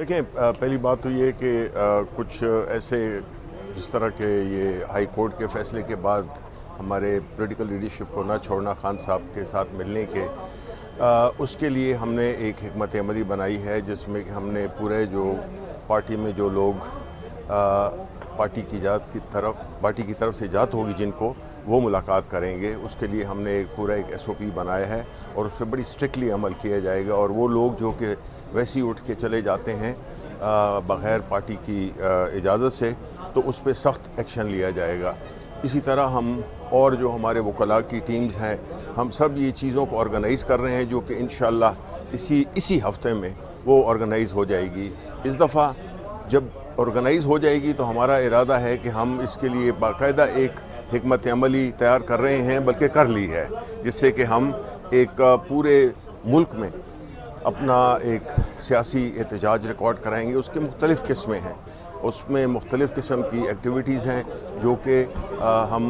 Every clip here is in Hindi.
देखें, पहली बात तो ये कि कुछ ऐसे जिस तरह के ये हाई कोर्ट के फैसले के बाद हमारे पॉलिटिकल लीडरशिप को ना छोड़ना खान साहब के साथ मिलने के उसके लिए हमने एक हिकमत अमली बनाई है, जिसमें कि हमने पूरे जो पार्टी में जो लोग पार्टी की तरफ से जात होगी जिनको वो मुलाकात करेंगे। उसके लिए हमने एक SOP बनाया है और उस पर बड़ी स्ट्रिक्टली अमल किया जाएगा। और वो लोग जो कि वैसे ही उठ के चले जाते हैं बग़ैर पार्टी की इजाज़त से, तो उस पर सख्त एक्शन लिया जाएगा। इसी तरह हम और जो हमारे वकला की टीम्स हैं, हम सब ये चीज़ों को ऑर्गेनाइज़ कर रहे हैं, जो कि इंशाअल्लाह इसी हफ्ते में वो ऑर्गेनाइज़ हो जाएगी। इस दफ़ा जब ऑर्गेनाइज़ हो जाएगी तो हमारा इरादा है कि हम इसके लिए बाकायदा एक हिकमत अमली तैयार कर रहे हैं, बल्कि कर ली है, जिससे कि हम एक पूरे मुल्क में अपना एक सियासी एहतजाज रिकॉर्ड कराएंगे। उसके मुख्तलिफ़ किस्में हैं, उसमें मुख्तलिफ़ किस्म की एक्टिविटीज़ हैं जो कि हम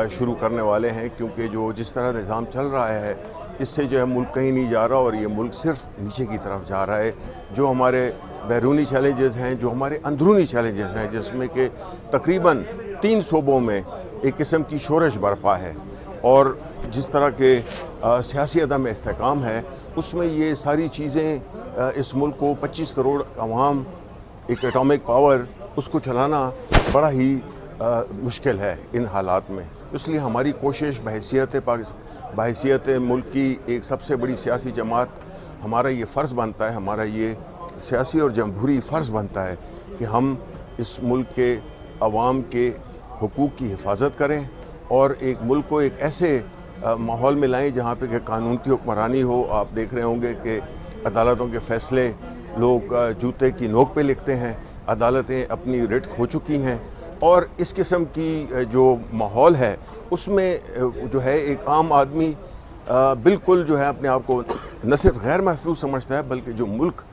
शुरू करने वाले हैं, क्योंकि जो जिस तरह निज़ाम चल रहा है इससे जो है मुल्क कहीं नहीं जा रहा और ये मुल्क सिर्फ नीचे की तरफ जा रहा है। जो हमारे बैरूनी चैलेंजेस हैं, जो हमारे अंदरूनी चैलेंजेस हैं, जिसमें कि तकरीबन 3 सूबों में एक किस्म की शोरश बरपा है, और जिस तरह के सियासी अदम इस्तेकाम है, उसमें ये सारी चीज़ें इस मुल्क को 25 करोड़ अवाम, एक एटॉमिक पावर, उसको चलाना बड़ा ही मुश्किल है इन हालात में। इसलिए हमारी कोशिश बहैसियत मुल्क की एक सबसे बड़ी सियासी जमात, हमारा ये फ़र्ज़ बनता है, हमारा ये सियासी और जमहूरी फ़र्ज़ बनता है कि हम इस मुल्क के अवाम के हुकूक़ की हिफाजत करें और एक मुल्क को एक ऐसे माहौल में लाएँ जहाँ पे कि कानून की हुक्मरानी हो। आप देख रहे होंगे कि अदालतों के फ़ैसले लोग जूते की नोक पे लिखते हैं, अदालतें अपनी रिट खो चुकी हैं, और इस किस्म की जो माहौल है उसमें जो है एक आम आदमी बिल्कुल जो है अपने आप को न सिर्फ गैर महफूज समझता है, बल्कि जो मुल्क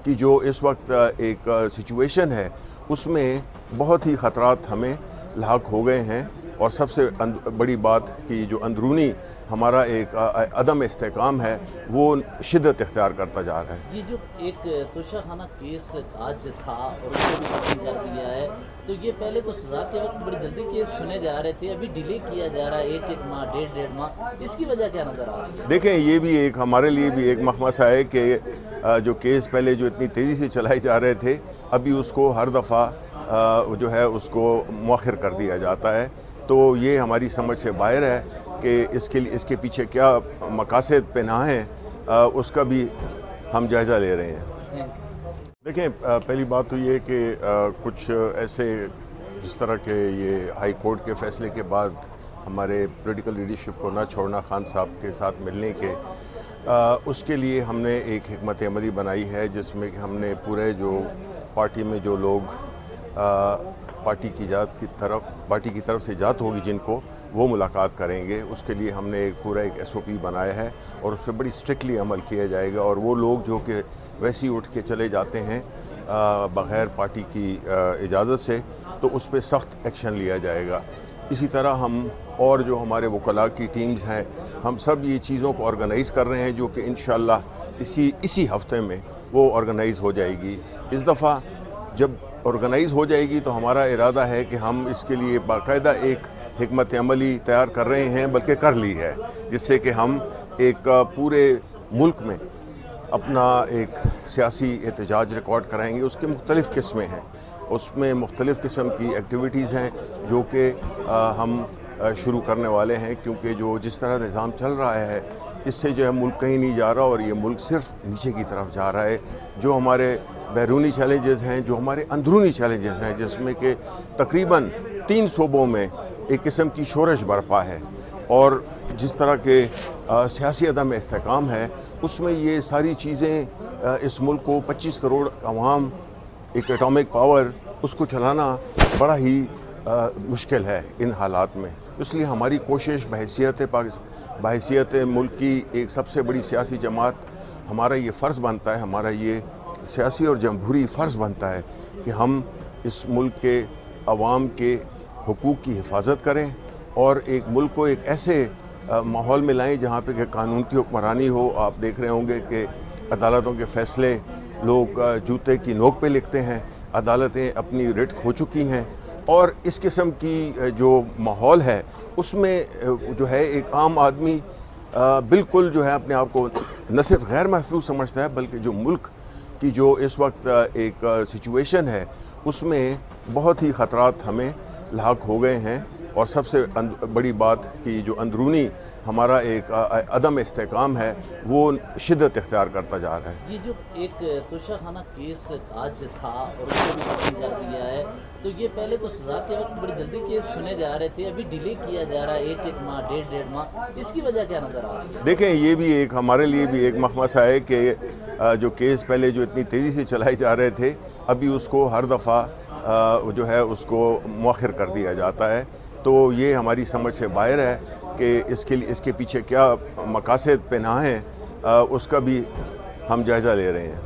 की जो इस वक्त एक सिचुएशन है उसमें बहुत ही ख़तरात हमें लाक हो गए हैं। और सबसे बड़ी बात कि जो अंदरूनी हमारा एक अदम इस्तेकाम है वो शिद्दत इख्तियार करता जा रहा है। ये जो एक तोशाखाना केस आज था और उसको भी खत्म कर दिया है, तो ये पहले तो सज़ा के वक्त बड़ी जल्दी केस सुने जा रहे थे, अभी डिले किया जा रहा है एक माह, डेढ़ माह, इसकी वजह क्या नज़र आ रही है? देखें, ये भी एक हमारे लिए भी एक मखमसा है कि जो केस पहले जो इतनी तेज़ी से चलाए जा रहे थे, अभी उसको हर दफ़ा जो है उसको मौखर कर दिया जाता है। तो ये हमारी समझ से बाहर है कि इसके पीछे क्या मकासद पनाह हैं, उसका भी हम जायज़ा ले रहे हैं। देखें, पहली बात तो ये कि कुछ ऐसे जिस तरह के ये हाई कोर्ट के फैसले के बाद हमारे पॉलिटिकल लीडरशिप को ना छोड़ना खान साहब के साथ मिलने के उसके लिए हमने एक हिकमत अमली बनाई है, जिसमें कि हमने पूरे जो पार्टी में जो लोग पार्टी की तरफ से जात होगी जिनको वो मुलाकात करेंगे। उसके लिए हमने एक SOP बनाया है और उस पर बड़ी स्ट्रिक्टली अमल किया जाएगा। और वो लोग जो कि वैसे ही उठ के चले जाते हैं बग़ैर पार्टी की इजाज़त से, तो उस पर सख्त एक्शन लिया जाएगा। इसी तरह हम और जो हमारे वकला की टीम्स हैं, हम सब ये चीज़ों को ऑर्गेनाइज़ कर रहे हैं, जो कि इंशाअल्लाह इसी हफ्ते में वो ऑर्गेनाइज़ हो जाएगी। इस दफ़ा जब ऑर्गेनाइज़ हो जाएगी तो हमारा इरादा है कि हम इसके लिए बाकायदा एक हिकमत अमली तैयार कर रहे हैं, बल्कि कर ली है, जिससे कि हम एक पूरे मुल्क में अपना एक सियासी एहतजाज रिकॉर्ड कराएंगे। उसके मुख्तलिफ़ किस्में हैं, उसमें मुख्तलिफ़ किस्म की एक्टिविटीज़ हैं जो कि हम शुरू करने वाले हैं, क्योंकि जो जिस तरह निज़ाम चल रहा है इससे जो है मुल्क कहीं नहीं जा रहा और ये मुल्क सिर्फ नीचे की तरफ जा रहा है। जो हमारे बैरूनी चैलेंजेस हैं, जो हमारे अंदरूनी चैलेंजेस हैं, जिसमें कि तकरीबन 3 सूबों में एक किस्म की शोरश बरपा है, और जिस तरह के सियासी अदम इस्तेकाम है, उसमें ये सारी चीज़ें इस मुल्क को 25 करोड़ अवाम, एक एटॉमिक पावर, उसको चलाना बड़ा ही मुश्किल है इन हालात में। इसलिए हमारी कोशिश बहैसियत मुल्क की एक सबसे बड़ी सियासी जमात, हमारा ये फ़र्ज़ बनता है, हमारा ये सियासी और जमहूरी फ़र्ज़ बनता है कि हम इस मुल्क के अवाम के हुकूक़ की हिफाजत करें और एक मुल्क को एक ऐसे माहौल में लाएँ जहाँ पे कि कानून की हुक्मरानी हो। आप देख रहे होंगे कि अदालतों के फ़ैसले लोग जूते की नोक पे लिखते हैं, अदालतें अपनी रिट खो चुकी हैं और इस किस्म की जो माहौल है उसमें जो है एक आम आदमी बिल्कुल जो है अपने आप को न सिर्फ गैर महफूज समझता है बल्कि जो मुल्क की जो इस वक्त एक सिचुएशन है उसमें बहुत ही ख़तरात हमें लाक हो गए हैं। और सबसे बड़ी बात कि जो अंदरूनी हमारा एक अदम इस्तेकाम है वो शिद्दत इख्तियार करता जा रहा है। ये जो एक तोशाखाना केस आज था और उसको भी खत्म कर दिया है, तो ये पहले तो सज़ा के वक्त बड़ी जल्दी केस सुने जा रहे थे, अभी डिले किया जा रहा है एक माह डेढ़ माह, इसकी वजह क्या नज़र आ रही है? देखें, ये भी एक हमारे लिए भी एक मखमसा है कि जो केस पहले जो इतनी तेज़ी से चलाए जा रहे थे अभी उसको हर दफ़ा जो है उसको मौखर कर दिया जाता है। तो ये हमारी समझ से बाहर है कि इसके पीछे क्या मकासद पनाह हैं, उसका भी हम जायज़ा ले रहे हैं।